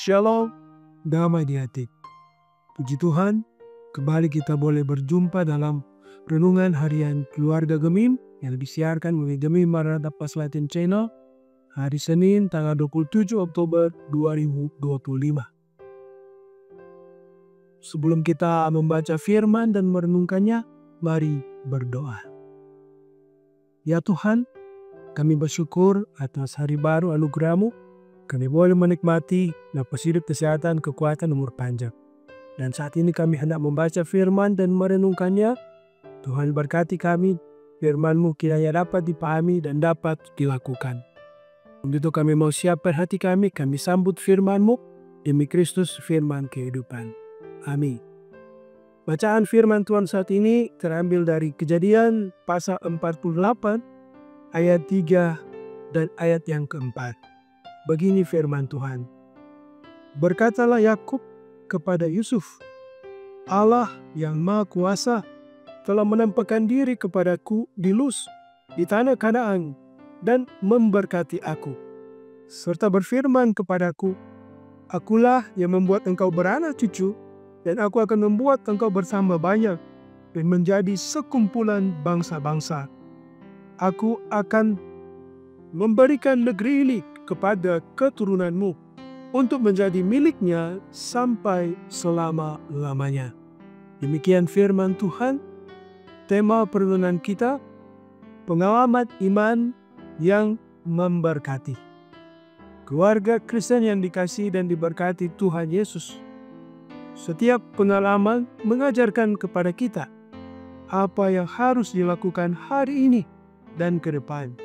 Shalom, damai di hati. Puji Tuhan, kembali kita boleh berjumpa dalam renungan harian keluarga Gemim yang disiarkan oleh Gemim Maranatha Pas Latin Channel hari Senin tanggal 27 Oktober 2025. Sebelum kita membaca firman dan merenungkannya, mari berdoa. Ya Tuhan, kami bersyukur atas hari baru anugerah-Mu. Kami boleh menikmati napas hidup, kesehatan, kekuatan, umur panjang. Dan saat ini kami hendak membaca firman dan merenungkannya. Tuhan berkati kami, firman-Mu kiranya dapat dipahami dan dapat dilakukan. Untuk kami mau siapkan hati kami sambut firman-Mu demi Kristus firman kehidupan. Amin. Bacaan firman Tuhan saat ini terambil dari Kejadian pasal 48 ayat 3 dan ayat yang keempat. Begini firman Tuhan. Berkatalah Yakub kepada Yusuf, Allah yang Maha Kuasa telah menampakkan diri kepadaku di Luz, di tanah Kanaan, dan memberkati aku. Serta berfirman kepadaku, Akulah yang membuat engkau beranak cucu, dan aku akan membuat engkau bertambah banyak, dan menjadi sekumpulan bangsa-bangsa. Aku akan memberikan negeri ini kepada keturunanmu untuk menjadi miliknya sampai selama-lamanya. Demikian firman Tuhan. Tema perenungan kita, pengalaman iman yang memberkati. Keluarga Kristen yang dikasihi dan diberkati Tuhan Yesus, setiap pengalaman mengajarkan kepada kita apa yang harus dilakukan hari ini dan ke depan.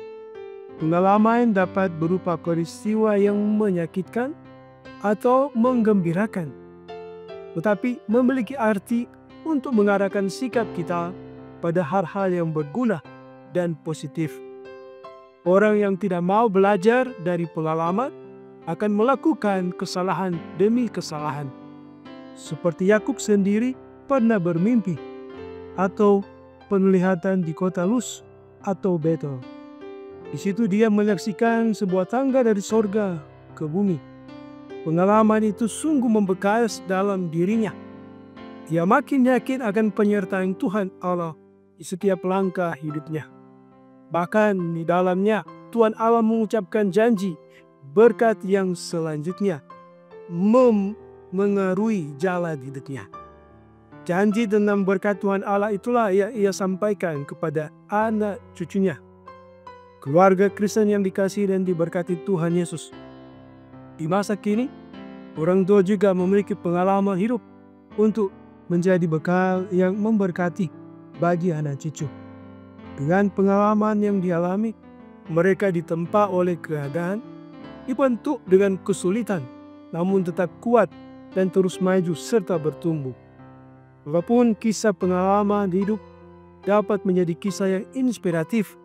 Pengalaman dapat berupa peristiwa yang menyakitkan atau menggembirakan, tetapi memiliki arti untuk mengarahkan sikap kita pada hal-hal yang berguna dan positif. Orang yang tidak mau belajar dari pengalaman akan melakukan kesalahan demi kesalahan. Seperti Yakub sendiri pernah bermimpi atau penglihatan di kota Luz atau Betel. Di situ dia menyaksikan sebuah tangga dari sorga ke bumi. Pengalaman itu sungguh membekas dalam dirinya. Ia makin yakin akan penyertaan Tuhan Allah di setiap langkah hidupnya. Bahkan di dalamnya Tuhan Allah mengucapkan janji berkat yang selanjutnya mengaruhi jalan hidupnya. Janji tentang berkat Tuhan Allah itulah yang ia sampaikan kepada anak cucunya. Keluarga Kristen yang dikasihi dan diberkati Tuhan Yesus. Di masa kini, orang tua juga memiliki pengalaman hidup untuk menjadi bekal yang memberkati bagi anak cucu. Dengan pengalaman yang dialami, mereka ditempa oleh keadaan, dibentuk dengan kesulitan, namun tetap kuat dan terus maju serta bertumbuh. Walaupun kisah pengalaman hidup dapat menjadi kisah yang inspiratif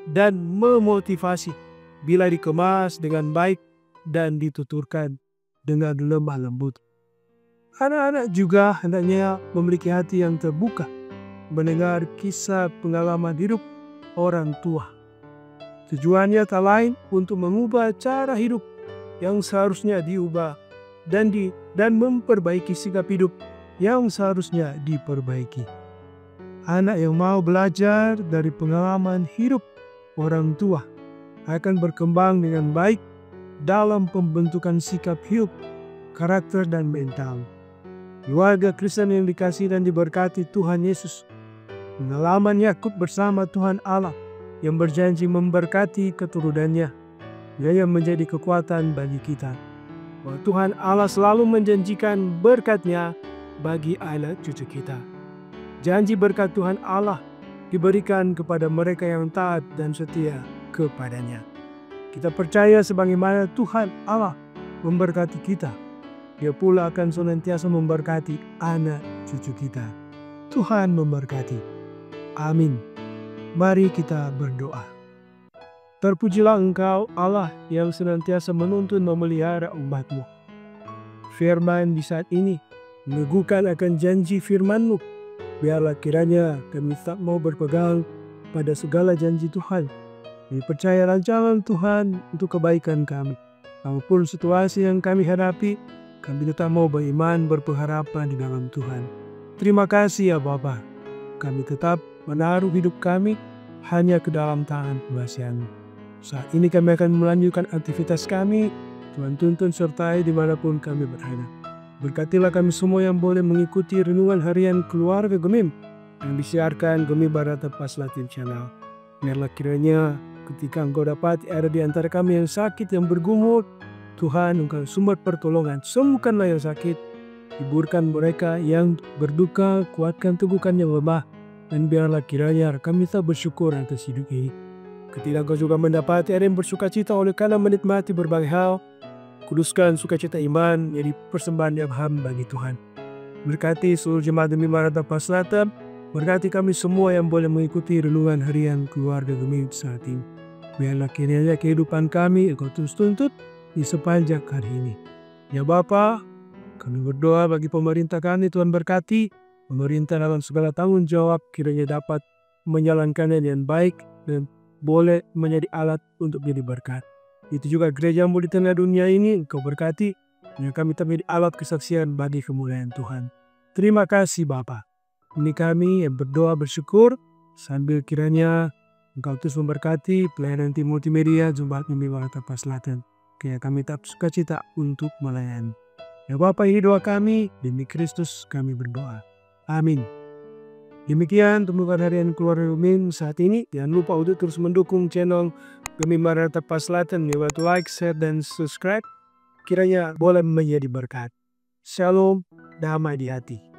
dan memotivasi bila dikemas dengan baik dan dituturkan dengan lemah lembut. Anak-anak juga hendaknya memiliki hati yang terbuka mendengar kisah pengalaman hidup orang tua. Tujuannya tak lain untuk mengubah cara hidup yang seharusnya diubah dan memperbaiki sikap hidup yang seharusnya diperbaiki. Anak yang mau belajar dari pengalaman hidup orang tua akan berkembang dengan baik dalam pembentukan sikap hidup, karakter, dan mental. Keluarga Kristen yang dikasihi dan diberkati Tuhan Yesus, pengalaman Yakub bersama Tuhan Allah yang berjanji memberkati keturunannya, yang menjadi kekuatan bagi kita. Bahwa Tuhan Allah selalu menjanjikan berkat-Nya bagi anak cucu kita. Janji berkat Tuhan Allah diberikan kepada mereka yang taat dan setia kepadanya. Kita percaya sebagaimana Tuhan Allah memberkati kita, Dia pula akan senantiasa memberkati anak cucu kita. Tuhan memberkati. Amin. Mari kita berdoa. Terpujilah Engkau Allah yang senantiasa menuntun memelihara umat-Mu. Firman di saat ini meneguhkan akan janji firman-Mu. Biarlah kiranya kami tak mau berpegang pada segala janji Tuhan. Kami percaya rancangan Tuhan untuk kebaikan kami. Apapun situasi yang kami hadapi, Kami tetap mau beriman berpengharapan di dalam Tuhan. Terima kasih ya Bapa. Kami tetap menaruh hidup kami hanya ke dalam tangan pengasih-Mu. Saat ini kami akan melanjutkan aktivitas kami. Tuhan tuntun sertai dimanapun kami berada. Berkatilah kami semua yang boleh mengikuti renungan harian keluarga Gemim yang disiarkan Gemim Barata Paslatin Channel. Biarlah kiranya ketika Engkau dapat ada di antara kami yang sakit, yang bergumul, Tuhan Engkau sumber pertolongan, sembuhkanlah yang sakit, hiburkan mereka yang berduka, kuatkan teguhkan yang lemah, dan biarlah kiranya kami tak bersyukur atas hidup ini. Ketika Engkau juga mendapati ada yang bersuka cita oleh karena menikmati berbagai hal, kuduskan sukacita iman jadi persembahan yang ham bagi Tuhan. Berkati seluruh jemaat Gemim Barata Paslatan, berkati kami semua yang boleh mengikuti renungan harian keluarga Gemim saat ini. Biarlah kiranya kehidupan kami Engkau terus tuntut di sepanjang hari ini. Ya Bapa, kami berdoa bagi pemerintah kami, Tuhan berkati pemerintah dalam segala tanggung jawab kiranya dapat menjalankannya dengan baik dan boleh menjadi alat untuk menjadi berkat. Itu juga gereja-Mu di tengah dunia ini, Engkau berkati, yang kami menjadi alat kesaksian bagi kemuliaan Tuhan. Terima kasih Bapa. Ini kami yang berdoa bersyukur sambil kiranya Engkau terus memberkati pelayanan tim multimedia Jemaat Gemim Barata Paslatan. Kayak kami tak sukacita untuk melayani. Ya Bapa, ini doa kami, demi Kristus kami berdoa. Amin. Demikian temukan harian keluarga Gemim saat ini. Jangan lupa untuk terus mendukung channel Gemim Barata Paslatan lewat like, share, dan subscribe. Kiranya boleh menjadi berkat. Shalom, damai di hati.